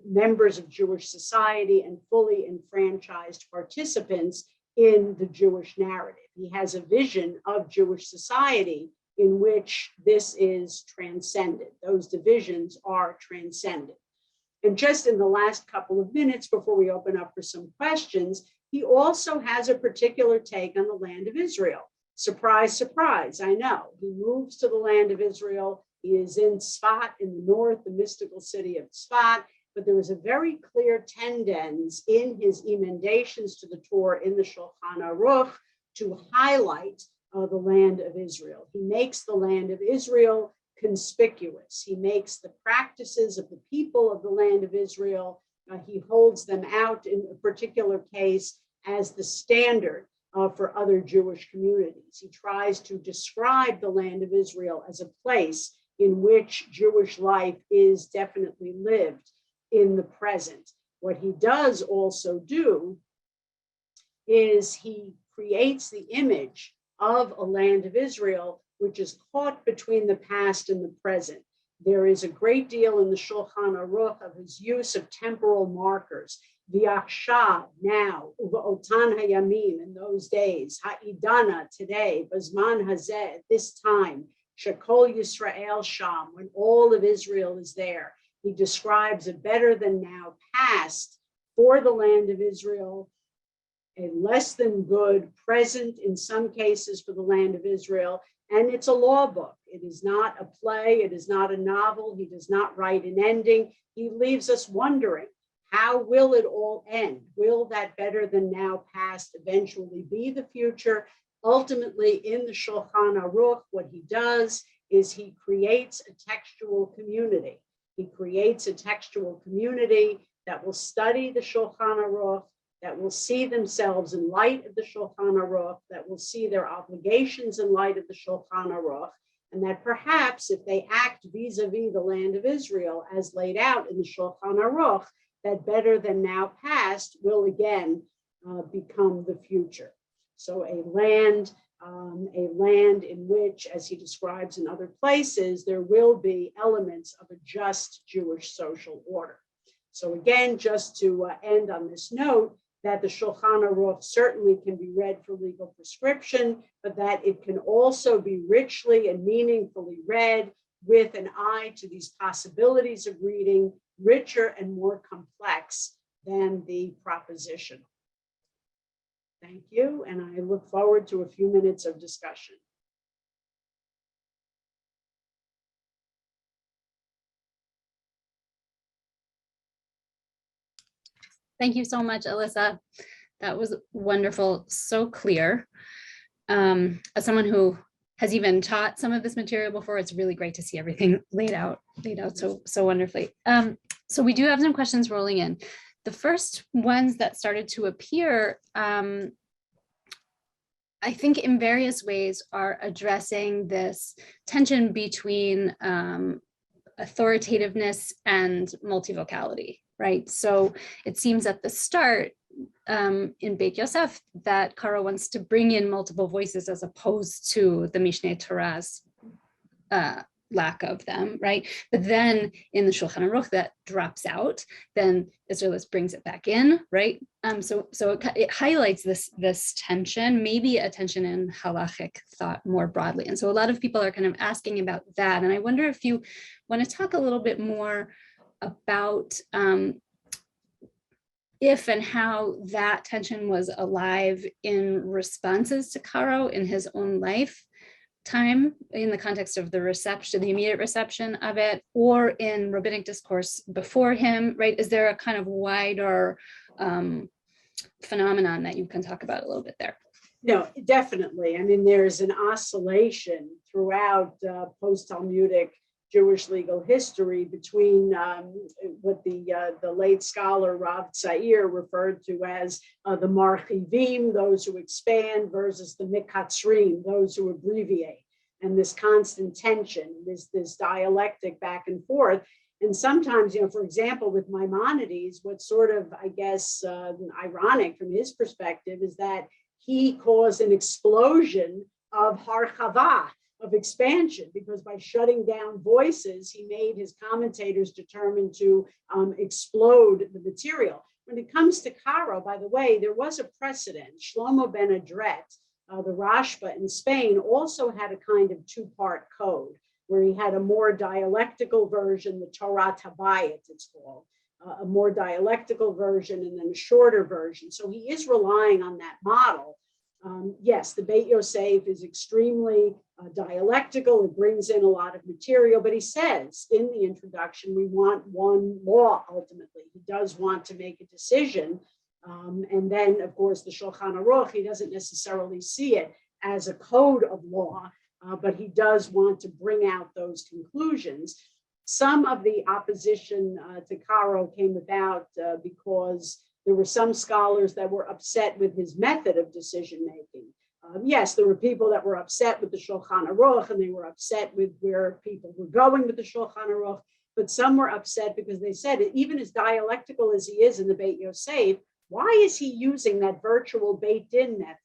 members of Jewish society and fully enfranchised participants in the Jewish narrative. He has a vision of Jewish society in which this is transcended. Those divisions are transcended. And just in the last couple of minutes before we open up for some questions, he also has a particular take on the land of Israel. Surprise, surprise, I know. He moves to the land of Israel. He is in Tzfat in the north, the mystical city of Tzfat, but there is a very clear tendency in his emendations to the Torah in the Shulhan Arukh to highlight the land of Israel. He makes the land of Israel conspicuous. He makes the practices of the people of the land of Israel, he holds them out in a particular case as the standard for other Jewish communities. He tries to describe the land of Israel as a place in which Jewish life is definitely lived in the present. What he does also do is he creates the image of a land of Israel which is caught between the past and the present. There is a great deal in the Shulhan Arukh of his use of temporal markers. V'achshav, now, u'otan hayamim, in those days, ha'idana, today, bazman hazeh, this time, shekol Yisrael sham, when all of Israel is there. He describes a better than now past for the land of Israel, a less than good present in some cases for the land of Israel, and it's a law book. It is not a play, it is not a novel, he does not write an ending. He leaves us wondering, how will it all end? Will that better than now past eventually be the future? Ultimately, in the Shulchan Arukh, what he does is he creates a textual community. He creates a textual community that will study the Shulchan Arukh, that will see themselves in light of the Shulchan Arukh, that will see their obligations in light of the Shulchan Arukh, and that perhaps if they act vis-a-vis the land of Israel as laid out in the Shulchan Arukh, that better than now past will again become the future. So a land in which, as he describes in other places, there will be elements of a just Jewish social order. So again, just to end on this note, that the Shulchan Arukh certainly can be read for legal prescription, but that it can also be richly and meaningfully read with an eye to these possibilities of reading, richer and more complex than the proposition. Thank you, and I look forward to a few minutes of discussion. Thank you so much, Alyssa. That was wonderful, so clear. As someone who has even taught some of this material before, it's really great to see everything laid out so wonderfully. So we do have some questions rolling in. The first ones that started to appear, I think in various ways are addressing this tension between authoritativeness and multivocality, right? So it seems at the start in Beit Yosef that Karo wants to bring in multiple voices as opposed to the Mishneh Torah's lack of them, right? But then in the Shulchan Aruch that drops out, then Israelis brings it back in, right? So it highlights this tension, maybe a tension in halachic thought more broadly. And so a lot of people are kind of asking about that. And I wonder if you want to talk a little bit more about if and how that tension was alive in responses to Karo in his own life, time in the context of the reception, the immediate reception of it, or in rabbinic discourse before him, right? Is there a kind of wider phenomenon that you can talk about a little bit there? No, definitely. I mean, there's an oscillation throughout post-Talmudic Jewish legal history between what the late scholar Rav Tzair referred to as the marchivim, those who expand, versus the mikatzrim, those who abbreviate, and this constant tension, this dialectic back and forth. And sometimes, for example, with Maimonides, what's sort of, I guess, ironic from his perspective is that he caused an explosion of harchava, of expansion, because by shutting down voices, he made his commentators determined to explode the material. When it comes to Caro, by the way, there was a precedent. Shlomo ben Adret, the Rashba in Spain, also had a kind of two-part code, where he had a more dialectical version, the Torah Tabayit, it's called, a more dialectical version, and then a shorter version. So he is relying on that model. Yes, the Beit Yosef is extremely dialectical. It brings in a lot of material, but he says in the introduction, we want one law ultimately. He does want to make a decision. And then, of course, the Shulchan Arukh, he doesn't necessarily see it as a code of law, but he does want to bring out those conclusions. Some of the opposition to Caro came about because there were some scholars that were upset with his method of decision making. Yes, there were people that were upset with the Shulchan Aruch, and they were upset with where people were going with the Shulchan Aruch, but some were upset because they said, even as dialectical as he is in the Beit Yosef, why is he using that virtual Beit Din method?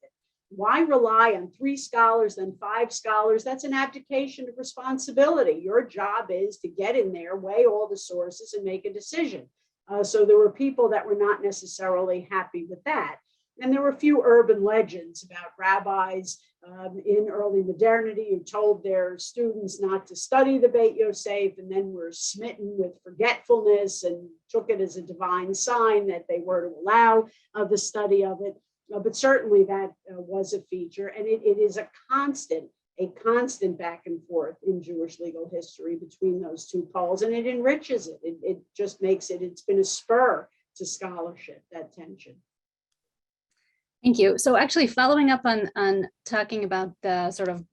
Why rely on 3 scholars, then 5 scholars? That's an abdication of responsibility. Your job is to get in there, weigh all the sources, and make a decision. So there were people that were not necessarily happy with that. And there were a few urban legends about rabbis in early modernity who told their students not to study the Beit Yosef, and then were smitten with forgetfulness and took it as a divine sign that they were to allow the study of it. But certainly that was a feature, and it is a constant back and forth in Jewish legal history between those two poles, and it enriches it. It just makes it, it's been a spur to scholarship, that tension. Thank you. So actually following up on talking about the sort of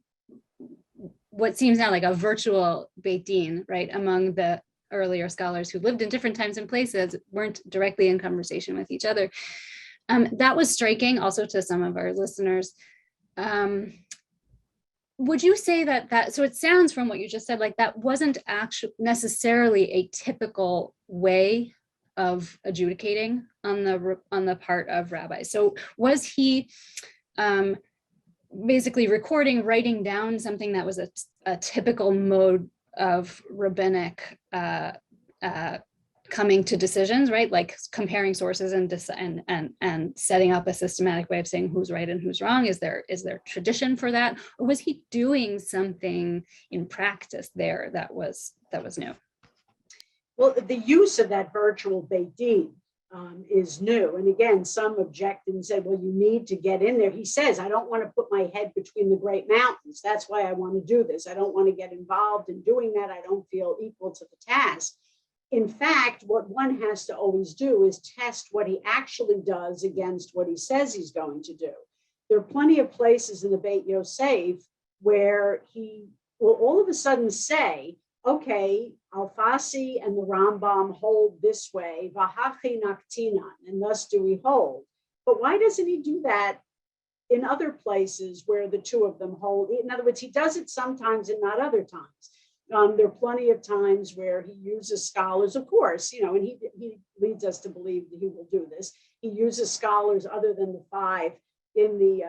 what seems now like a virtual Beit Din, right, among the earlier scholars who lived in different times and places, weren't directly in conversation with each other. That was striking also to some of our listeners. Would you say that so it sounds from what you just said, like that wasn't actually necessarily a typical way of adjudicating on the part of rabbis? So was he basically writing down something that was a typical mode of rabbinic coming to decisions, right? Like comparing sources and setting up a systematic way of saying who's right and who's wrong. Is there tradition for that, or was he doing something in practice there that was new? Well, the use of that virtual Beit Din is new. And again, some object and say, well, you need to get in there. He says, I don't want to put my head between the great mountains. That's why I want to do this. I don't want to get involved in doing that. I don't feel equal to the task. In fact, what one has to always do is test what he actually does against what he says he's going to do. There are plenty of places in the Beit Yosef where he will all of a sudden say, okay, Alfasi and the Rambam hold this way, Vahachi Naktinan, and thus do we hold. But why doesn't he do that in other places where the two of them hold? In other words, he does it sometimes and not other times. There are plenty of times where he uses scholars, of course, and he leads us to believe that he will do this. He uses scholars other than the 5 in the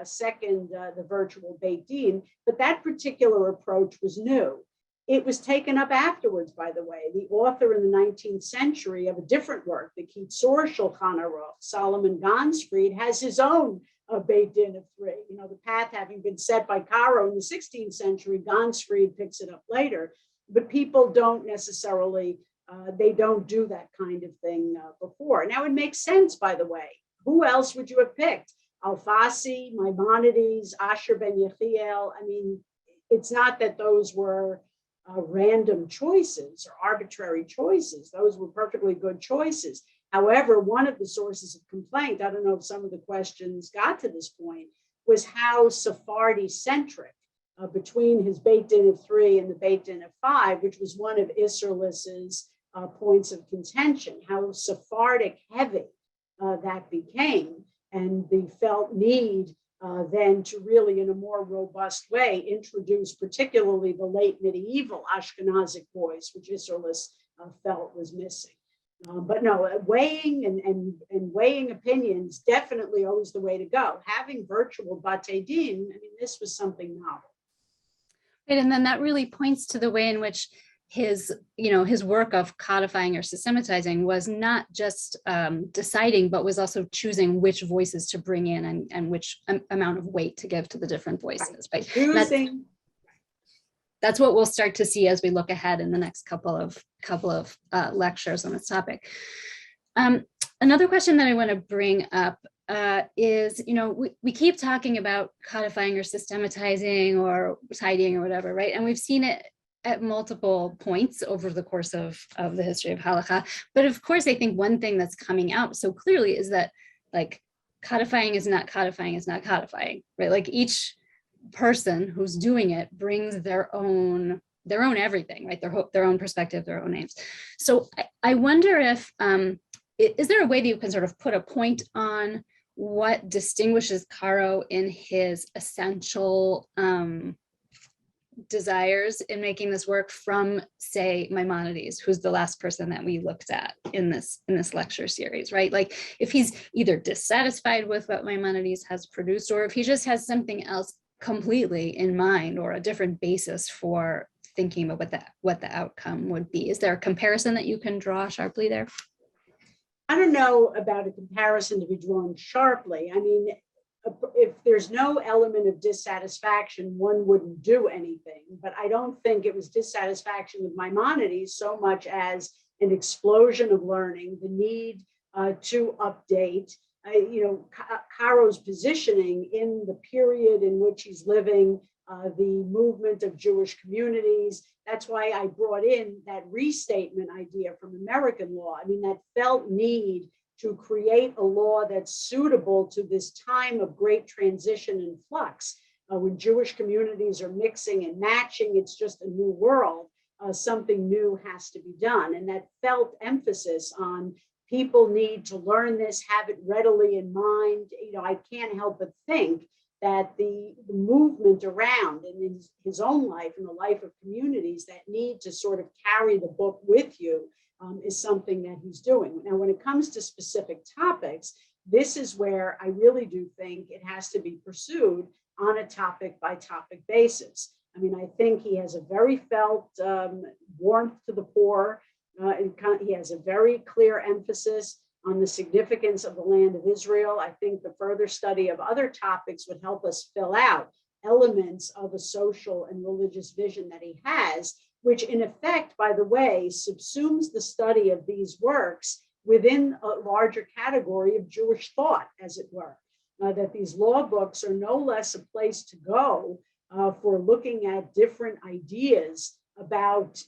the virtual Beit Din, but that particular approach was new. It was taken up afterwards, by the way. The author in the 19th century of a different work, the Kitzur Shulchan Aruch, Solomon Gansfried, has his own Beit Din of 3. The path having been set by Caro in the 16th century, Gansfried picks it up later. But people don't necessarily, they don't do that kind of thing before. Now, it makes sense, by the way. Who else would you have picked? Alfasi, Maimonides, Asher ben Yechiel. I mean, it's not that those were random choices or arbitrary choices. Those were perfectly good choices. However, one of the sources of complaint, I don't know if some of the questions got to this point, was how Sephardi-centric between his Beit Din of 3 and the Beit Din of 5, which was one of Isserlis's points of contention, how Sephardic heavy that became, and the felt need then to really, in a more robust way, introduce particularly the late medieval Ashkenazic voice, which Isserlis felt was missing. But no, weighing and weighing opinions, definitely always the way to go. Having virtual Batei Din, I mean, this was something novel. Right, and then that really points to the way in which his work of codifying or systematizing was not just deciding, but was also choosing which voices to bring in and which amount of weight to give to the different voices. Right? That's what we'll start to see as we look ahead in the next couple of lectures on this topic. Another question that I want to bring up is, we keep talking about codifying or systematizing or tidying or whatever, right? And we've seen it at multiple points over the course of the history of halakha. But of course, I think one thing that's coming out so clearly is that like codifying is not codifying, right? Like each person who's doing it brings their own everything, right? Their own perspective, their own names. So I wonder if, is there a way that you can sort of put a point on what distinguishes Caro in his essential desires in making this work from, say, Maimonides, who's the last person that we looked at in this lecture series, right? Like if he's either dissatisfied with what Maimonides has produced, or if he just has something else completely in mind or a different basis for thinking about what the outcome would be. Is there a comparison that you can draw sharply there? I don't know about a comparison to be drawn sharply. I mean, if there's no element of dissatisfaction, one wouldn't do anything. But I don't think it was dissatisfaction with Maimonides so much as an explosion of learning, the need to update. Caro's positioning in the period in which he's living, the movement of Jewish communities. That's why I brought in that restatement idea from American law. I mean, that felt need to create a law that's suitable to this time of great transition and flux. When Jewish communities are mixing and matching, it's just a new world. Something new has to be done. And that felt emphasis on people need to learn this, have it readily in mind. I can't help but think that the movement around in his own life and the life of communities that need to sort of carry the book with you is something that he's doing. Now, when it comes to specific topics, this is where I really do think it has to be pursued on a topic by topic basis. I mean, I think he has a very felt warmth to the poor. He has a very clear emphasis on the significance of the land of Israel. I think the further study of other topics would help us fill out elements of a social and religious vision that he has, which in effect, by the way, subsumes the study of these works within a larger category of Jewish thought, as it were. That these law books are no less a place to go for looking at different ideas about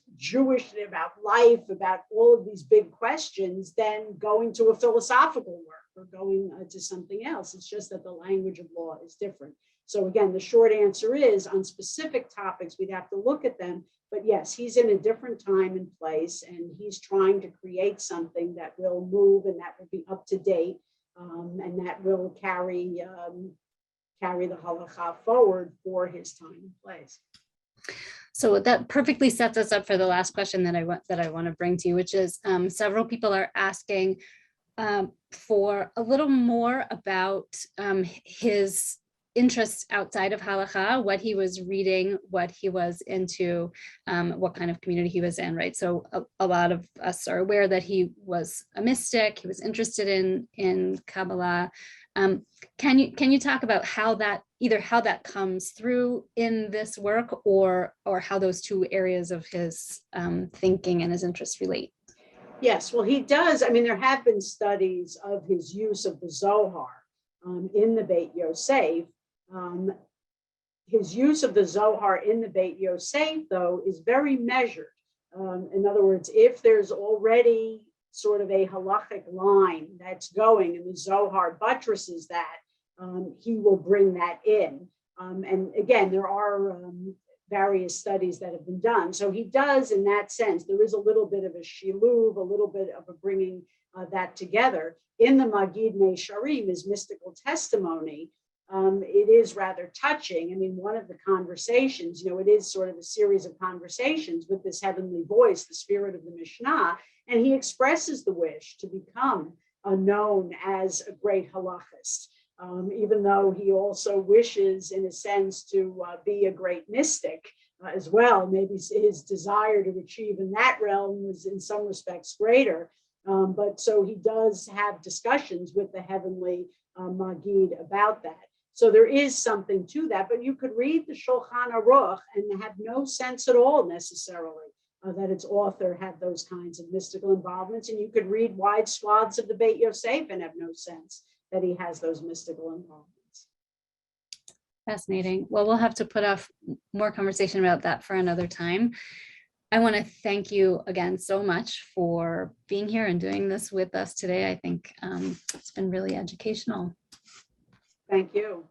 about life, about all of these big questions, than going to a philosophical work or going to something else. It's just that the language of law is different. So again, the short answer is on specific topics, we'd have to look at them. But yes, he's in a different time and place, and he's trying to create something that will move and that will be up to date, and that will carry the halakha forward for his time and place. So that perfectly sets us up for the last question that I want to bring to you, which is several people are asking for a little more about his interests outside of halakha, what he was reading, what he was into, what kind of community he was in, right? So a lot of us are aware that he was a mystic, he was interested in Kabbalah. Can you talk about how that comes through in this work, or how those two areas of his thinking and his interests relate? Yes, well, he does. I mean, there have been studies of his use of the Zohar in the Beit Yosef. his use of the Zohar in the Beit Yosef, though, is very measured. In other words, if there's already sort of a halachic line that's going and the Zohar buttresses that, he will bring that in. And again, there are various studies that have been done. So he does, in that sense, there is a little bit of a shiluv, a little bit of a bringing that together. In the Magid Nesharim, his mystical testimony, it is rather touching. I mean, one of the conversations, it is sort of a series of conversations with this heavenly voice, the spirit of the Mishnah, and he expresses the wish to become known as a great halachist. Even though he also wishes, in a sense, to be a great mystic as well. Maybe his desire to achieve in that realm was in some respects greater. But so he does have discussions with the heavenly Magid about that. So there is something to that, but you could read the Shulhan Arukh and have no sense at all necessarily that its author had those kinds of mystical involvements. And you could read wide swaths of the Beit Yosef and have no sense that he has those mystical involvements. Fascinating. Well, we'll have to put off more conversation about that for another time. I want to thank you again so much for being here and doing this with us today. I think it's been really educational. Thank you.